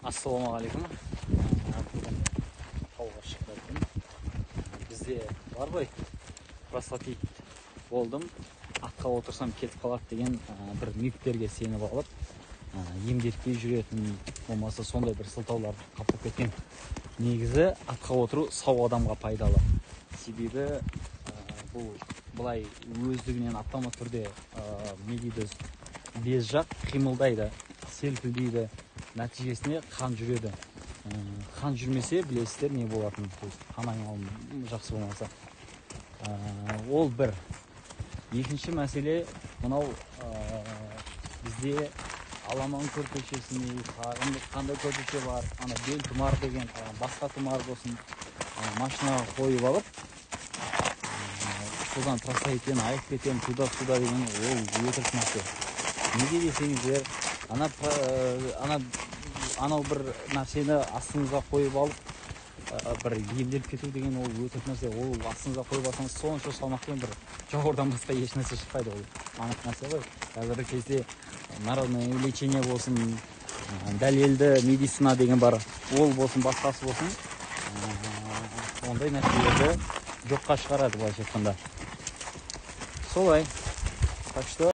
Assalomualaikum. Bugun havoga chiqdim. Bizde var boy prostatit bo'ldim. Aqqa o'tirsam ketib qoladi degan bir mitlarga senib olib, emdetpey жүретін bo'lmasa sonday bir сылтаулар qapib ketgan. Негізі aqqa o'tiru сау адамға пайдалы. Себебі бұл былай өздігінен автомат түрде не дейді, без жақ қимылдайды, селкілдейді. Нәтижесінде қан жүреді. Қан жүрмесе, білесіздер не болатынын, то есть қан айналымы жақсы болмаса. Ол бір. Екінші мәселе, мынау бізде Аламан көрпешесіне қандай көрпеше бар, ана бел тұмар деген, басқа тұмар болсын, машинаға қойып алып, содан простаиттен айып кетем, туда деген ол өтірік нәрсе. Неге десеңіздер, анау бір нәрсені астыңызға қойып алып, бір емделіп кету деген ол өтірік нәрсе. Ол астыңызға қойып алсаңыз, сонша салмақпен бір жауырдан басқа еш нәрсе шықпайды. Ол анық нәрсе ғой. Қазіргі кезде народное лечение болсын, дәлелді медицина деген бар, ол болсын, басқасы болсын, ондай нәрселерді жоққа шығарады былайша айтқанда. Солай. Так что